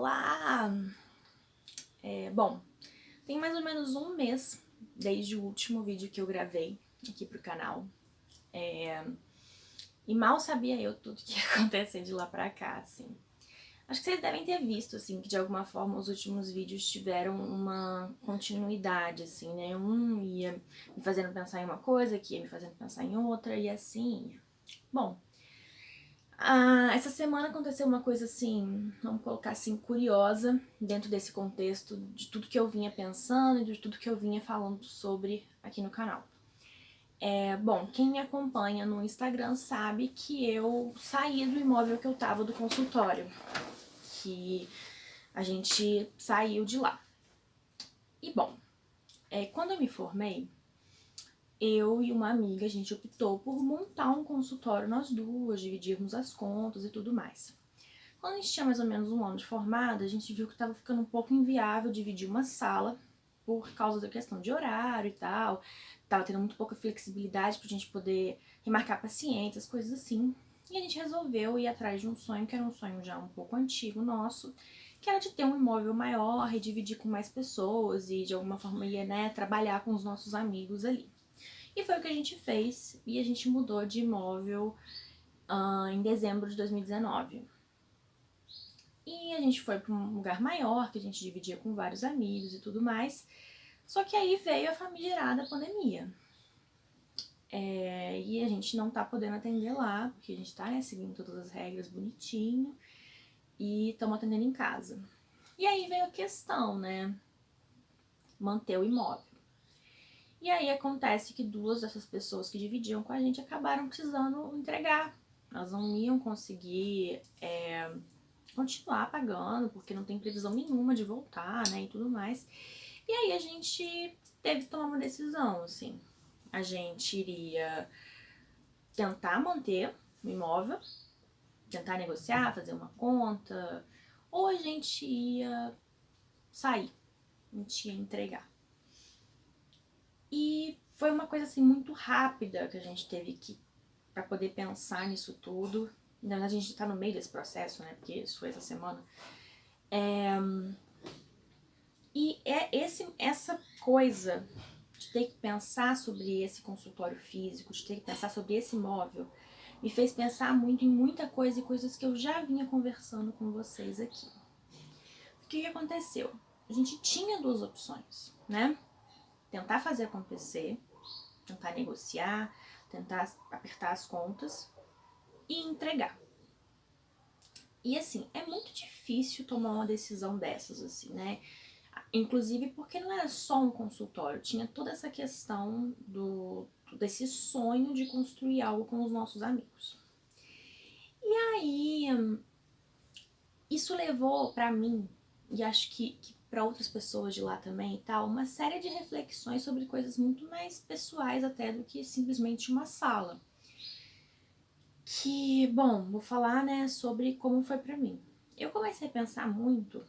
Olá! Bom, tem mais ou menos um mês desde o último vídeo que eu gravei aqui pro canal. E mal sabia eu tudo que ia acontecer de lá pra cá, assim. Acho que vocês devem ter visto, assim, que de alguma forma os últimos vídeos tiveram uma continuidade, assim, né? Um ia me fazendo pensar em uma coisa, que ia me fazendo pensar em outra, e assim. Bom, essa semana aconteceu uma coisa assim, vamos colocar assim, curiosa dentro desse contexto de tudo que eu vinha pensando e de tudo que eu vinha falando sobre aqui no canal. Bom, quem me acompanha no Instagram sabe que eu saí do imóvel que eu tava do consultório, que a gente saiu de lá. E bom, quando eu me formei, eu e uma amiga, a gente optou por montar um consultório nós duas, dividirmos as contas e tudo mais. Quando a gente tinha mais ou menos um ano de formada, a gente viu que estava ficando um pouco inviável dividir uma sala por causa da questão de horário e tal. Tava tendo muito pouca flexibilidade pra gente poder remarcar pacientes, as coisas assim. E a gente resolveu ir atrás de um sonho, que era um sonho já um pouco antigo nosso, que era de ter um imóvel maior e dividir com mais pessoas e de alguma forma ia, né, trabalhar com os nossos amigos ali. E foi o que a gente fez e a gente mudou de imóvel em dezembro de 2019. E a gente foi para um lugar maior, que a gente dividia com vários amigos e tudo mais. Só que aí veio a famigerada pandemia. E a gente não tá podendo atender lá, porque a gente tá, né, seguindo todas as regras bonitinho. E estamos atendendo em casa. E aí veio a questão, né? Manter o imóvel. E aí acontece que duas dessas pessoas que dividiam com a gente acabaram precisando entregar. Elas não iam conseguir continuar pagando, porque não tem previsão nenhuma de voltar, né, e tudo mais. E aí a gente teve que tomar uma decisão, assim. A gente iria tentar manter o imóvel, tentar negociar, fazer uma conta, ou a gente ia sair, a gente ia entregar. E foi uma coisa assim muito rápida que a gente teve que para poder pensar nisso tudo. Na verdade a gente tá no meio desse processo, né? Porque isso foi essa semana. E essa coisa de ter que pensar sobre esse consultório físico, de ter que pensar sobre esse imóvel, me fez pensar muito em muita coisa e coisas que eu já vinha conversando com vocês aqui. O que aconteceu? A gente tinha duas opções, né? Tentar fazer acontecer, tentar negociar, tentar apertar as contas e entregar. E assim, é muito difícil tomar uma decisão dessas, assim, né? Inclusive porque não era só um consultório, tinha toda essa questão desse sonho de construir algo com os nossos amigos. E aí, isso levou pra mim, e acho que para outras pessoas de lá também e tal, uma série de reflexões sobre coisas muito mais pessoais até do que simplesmente uma sala. Que, bom, vou falar, né, sobre como foi pra mim. Eu comecei a pensar muito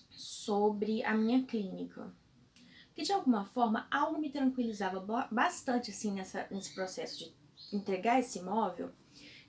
sobre a minha clínica. Porque de alguma forma algo me tranquilizava bastante assim nesse processo de entregar esse imóvel,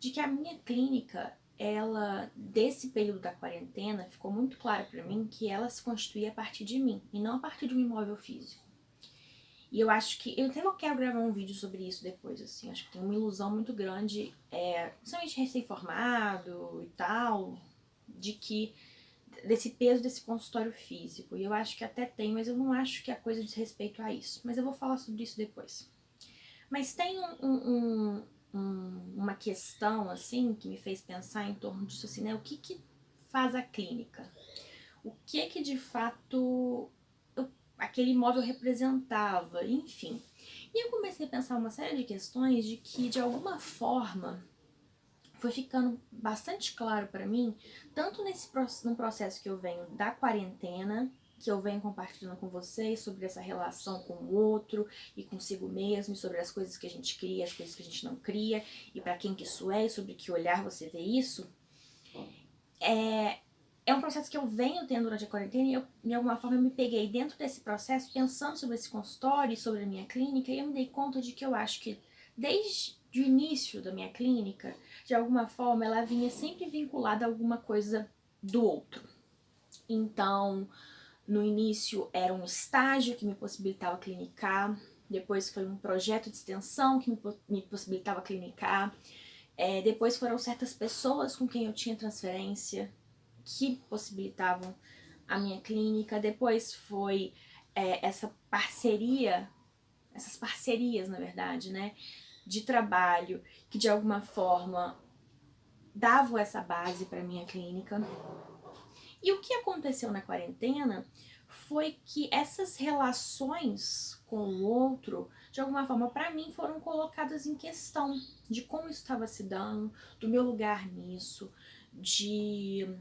de que a minha clínica, ela, desse período da quarentena, ficou muito claro para mim que ela se constituía a partir de mim e não a partir de um imóvel físico. E eu acho que, eu até não quero gravar um vídeo sobre isso depois, assim, acho que tem uma ilusão muito grande, principalmente recém-formado e tal, de que desse peso desse consultório físico. E eu acho que até tem, mas eu não acho que a coisa diz respeito a isso. Mas eu vou falar sobre isso depois. Mas tem uma questão, assim, que me fez pensar em torno disso, assim, né? O que faz a clínica? O que de fato aquele imóvel representava? Enfim. E eu comecei a pensar uma série de questões de que, de alguma forma, foi ficando bastante claro para mim, tanto no processo que eu venho da quarentena, que eu venho compartilhando com vocês sobre essa relação com o outro e consigo mesmo, e sobre as coisas que a gente cria, as coisas que a gente não cria, e para quem que isso é, e sobre que olhar você vê isso. É um processo que eu venho tendo durante a quarentena e eu, de alguma forma, eu me peguei dentro desse processo pensando sobre esse consultório e sobre a minha clínica e eu me dei conta de que eu acho que desde o início da minha clínica, de alguma forma, ela vinha sempre vinculada a alguma coisa do outro. Então, no início era um estágio que me possibilitava clinicar, depois foi um projeto de extensão que me possibilitava clinicar, depois foram certas pessoas com quem eu tinha transferência que possibilitavam a minha clínica, depois foi essa parceria, essas parcerias, na verdade, né, de trabalho que de alguma forma davam essa base para minha clínica. E o que aconteceu na quarentena foi que essas relações com o outro, de alguma forma, para mim, foram colocadas em questão de como isso estava se dando, do meu lugar nisso, de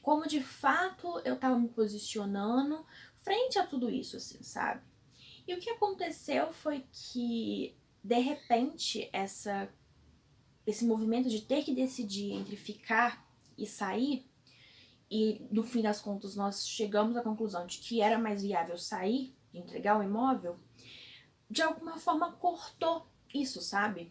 como de fato eu estava me posicionando frente a tudo isso, assim, sabe? E o que aconteceu foi que, de repente, esse movimento de ter que decidir entre ficar e sair, e no fim das contas nós chegamos à conclusão de que era mais viável sair, entregar o imóvel, de alguma forma cortou isso, sabe?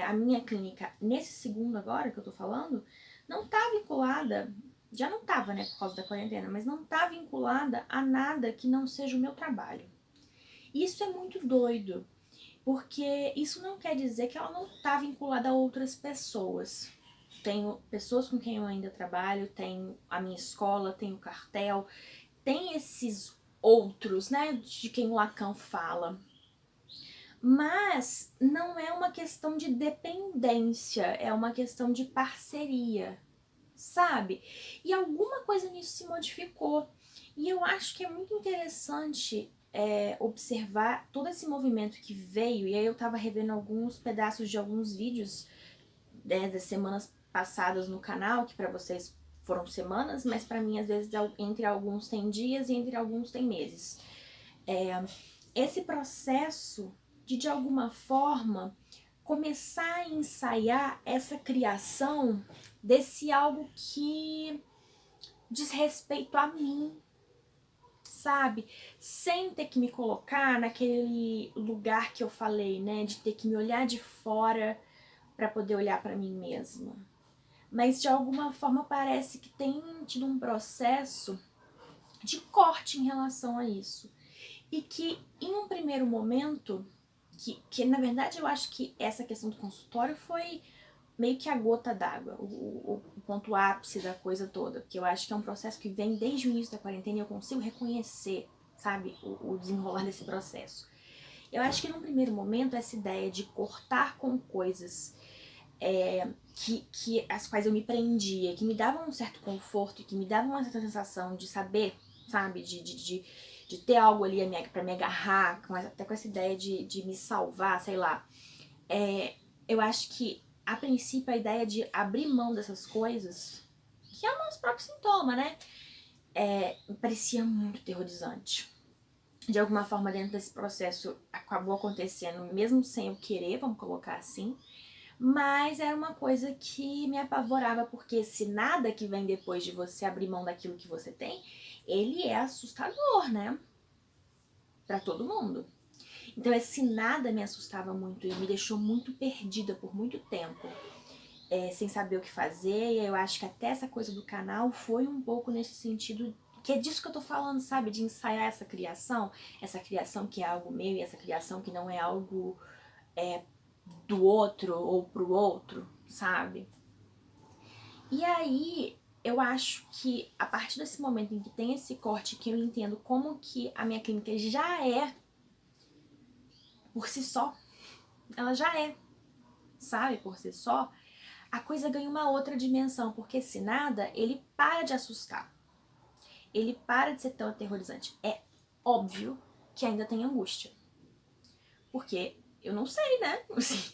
A minha clínica, nesse segundo agora que eu tô falando, não tá vinculada, já não tava, né, por causa da quarentena, mas não tá vinculada a nada que não seja o meu trabalho. Isso é muito doido, porque isso não quer dizer que ela não tá vinculada a outras pessoas. Tenho pessoas com quem eu ainda trabalho, tenho a minha escola, tenho o cartel, tem esses outros, né, de quem o Lacan fala. Mas não é uma questão de dependência, é uma questão de parceria, sabe? E alguma coisa nisso se modificou. E eu acho que é muito interessante observar todo esse movimento que veio. E aí eu tava revendo alguns pedaços de alguns vídeos das semanas passadas no canal, que para vocês foram semanas, mas para mim às vezes entre alguns tem dias e entre alguns tem meses. Esse processo de alguma forma começar a ensaiar essa criação desse algo que diz respeito a mim, sabe? Sem ter que me colocar naquele lugar que eu falei, né, de ter que me olhar de fora para poder olhar para mim mesma. Mas de alguma forma parece que tem tido um processo de corte em relação a isso. E que em um primeiro momento, que na verdade eu acho que essa questão do consultório foi meio que a gota d'água, o ponto ápice da coisa toda, porque eu acho que é um processo que vem desde o início da quarentena e eu consigo reconhecer, sabe, o desenrolar desse processo. Eu acho que num primeiro momento essa ideia de cortar com coisas que as quais eu me prendia, que me davam um certo conforto, que me davam uma certa sensação de saber, sabe, de ter algo ali pra me agarrar, até com essa ideia de me salvar, sei lá. Eu acho que, a princípio, a ideia de abrir mão dessas coisas, que é o nosso próprio sintoma, né, parecia muito terrorizante. De alguma forma, dentro desse processo, acabou acontecendo, mesmo sem eu querer, vamos colocar assim, mas era uma coisa que me apavorava, porque esse nada que vem depois de você abrir mão daquilo que você tem, ele é assustador, né? Pra todo mundo. Então esse nada me assustava muito e me deixou muito perdida por muito tempo, sem saber o que fazer. E eu acho que até essa coisa do canal foi um pouco nesse sentido, que é disso que eu tô falando, sabe? De ensaiar essa criação que é algo meu e essa criação que não é algo do outro ou pro outro, sabe? E aí, eu acho que a partir desse momento em que tem esse corte, que eu entendo como que a minha clínica já é por si só, ela já é, sabe, por si só, a coisa ganha uma outra dimensão, porque esse nada, ele para de assustar, ele para de ser tão aterrorizante. É óbvio que ainda tem angústia, porque eu não sei, né?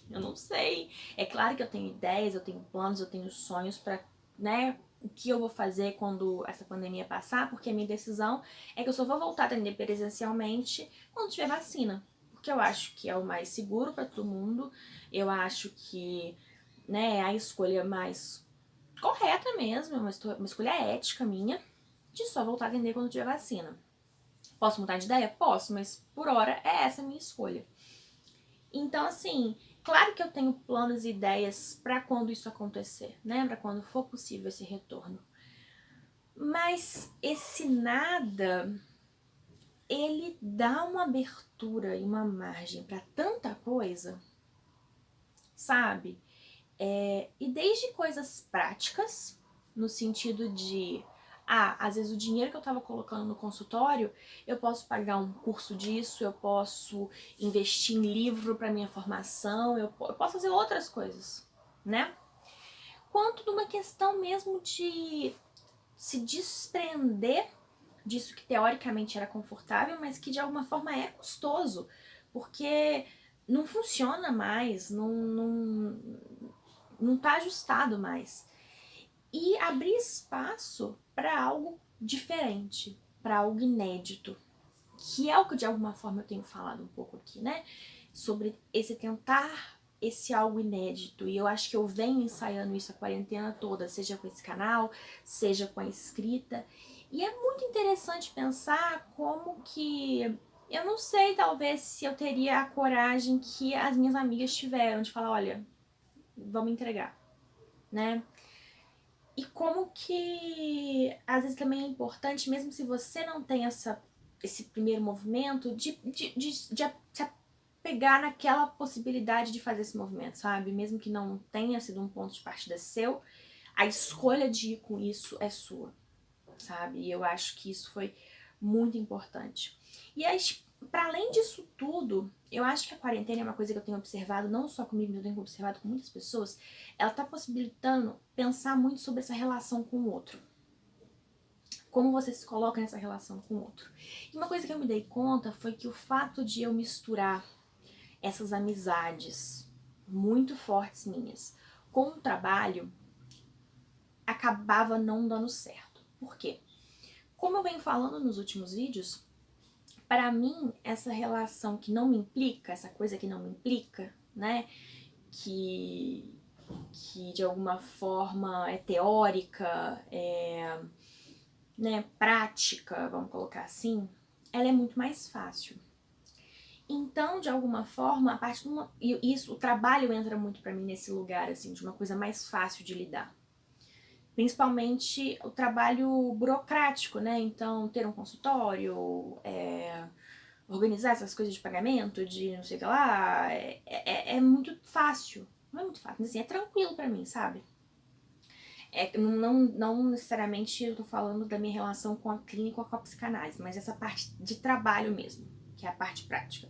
Eu não sei. É claro que eu tenho ideias, eu tenho planos, eu tenho sonhos pra, né, o que eu vou fazer quando essa pandemia passar, porque a minha decisão é que eu só vou voltar a atender presencialmente quando tiver vacina. Porque eu acho que é o mais seguro pra todo mundo. Eu acho que, né, é a escolha mais correta mesmo, é uma escolha ética minha de só voltar a atender quando tiver vacina. Posso mudar de ideia? Posso, mas por hora é essa a minha escolha. Então, assim, claro que eu tenho planos e ideias pra quando isso acontecer, né? Pra quando for possível esse retorno. Mas esse nada, ele dá uma abertura e uma margem para tanta coisa, sabe? E desde coisas práticas, no sentido de, às vezes o dinheiro que eu estava colocando no consultório, eu posso pagar um curso disso, eu posso investir em livro para minha formação, eu posso fazer outras coisas, né? Quanto de uma questão mesmo de se desprender disso que teoricamente era confortável, mas que de alguma forma é custoso, porque não funciona mais, não tá ajustado mais. E abrir espaço para algo diferente, para algo inédito, que é o que de alguma forma eu tenho falado um pouco aqui, né? Sobre esse tentar esse algo inédito. E eu acho que eu venho ensaiando isso a quarentena toda, seja com esse canal, seja com a escrita. E é muito interessante pensar como que eu não sei, talvez, se eu teria a coragem que as minhas amigas tiveram de falar, olha, vamos entregar, né? E como que às vezes também é importante, mesmo se você não tem esse primeiro movimento, de se apegar naquela possibilidade de fazer esse movimento, sabe? Mesmo que não tenha sido um ponto de partida seu, a escolha de ir com isso é sua, sabe? E eu acho que isso foi muito importante. E para além disso tudo, eu acho que a quarentena é uma coisa que eu tenho observado, não só comigo, mas eu tenho observado com muitas pessoas, ela tá possibilitando pensar muito sobre essa relação com o outro. Como você se coloca nessa relação com o outro. E uma coisa que eu me dei conta foi que o fato de eu misturar essas amizades muito fortes minhas com o trabalho acabava não dando certo. Por quê? Como eu venho falando nos últimos vídeos, para mim, essa relação que não me implica, essa coisa que não me implica, né? Que de alguma forma é teórica, né, prática, vamos colocar assim, ela é muito mais fácil. Então, de alguma forma, a parte isso, o trabalho entra muito para mim nesse lugar assim, de uma coisa mais fácil de lidar. Principalmente o trabalho burocrático, né? Então, ter um consultório, organizar essas coisas de pagamento, de não sei o que lá, é muito fácil. Não é muito fácil, mas assim, é tranquilo pra mim, sabe? Não necessariamente eu tô falando da minha relação com a clínica ou com a psicanálise, mas essa parte de trabalho mesmo, que é a parte prática.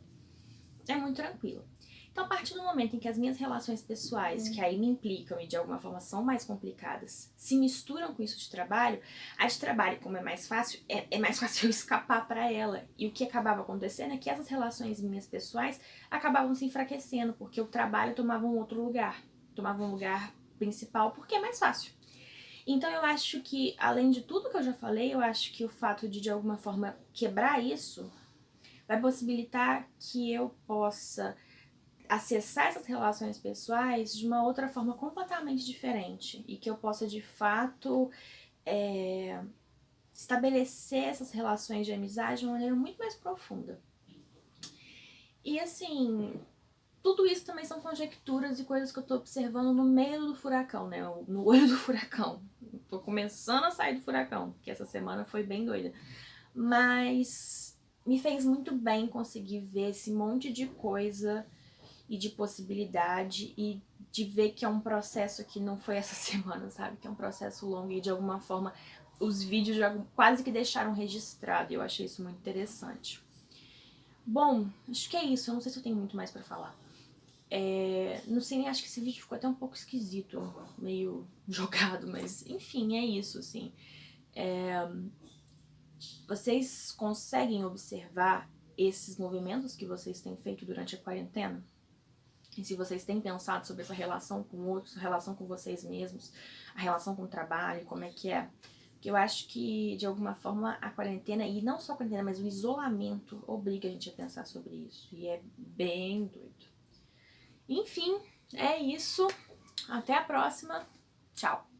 É muito tranquilo. Então, a partir do momento em que as minhas relações pessoais, que aí me implicam e de alguma forma são mais complicadas, se misturam com isso de trabalho, a de trabalho, como é mais fácil, é mais fácil eu escapar para ela. E o que acabava acontecendo é que essas relações minhas pessoais acabavam se enfraquecendo, porque o trabalho tomava um outro lugar, tomava um lugar principal, porque é mais fácil. Então eu acho que, além de tudo que eu já falei, eu acho que o fato de alguma forma quebrar isso vai possibilitar que eu possa acessar essas relações pessoais de uma outra forma completamente diferente e que eu possa de fato estabelecer essas relações de amizade de uma maneira muito mais profunda. E assim, tudo isso também são conjecturas e coisas que eu tô observando no meio do furacão, né? No olho do furacão. Tô começando a sair do furacão, porque essa semana foi bem doida. Mas me fez muito bem conseguir ver esse monte de coisa e de possibilidade e de ver que é um processo que não foi essa semana, sabe? Que é um processo longo e de alguma forma os vídeos já quase que deixaram registrado e eu achei isso muito interessante. Bom, acho que é isso, eu não sei se eu tenho muito mais pra falar. Não sei nem, acho que esse vídeo ficou até um pouco esquisito, meio jogado, mas enfim, é isso, assim. Vocês conseguem observar esses movimentos que vocês têm feito durante a quarentena? E se vocês têm pensado sobre essa relação com outros, a relação com vocês mesmos, a relação com o trabalho, como é que é? Porque eu acho que, de alguma forma, a quarentena, e não só a quarentena, mas o isolamento, obriga a gente a pensar sobre isso. E é bem doido. Enfim, é isso. Até a próxima. Tchau.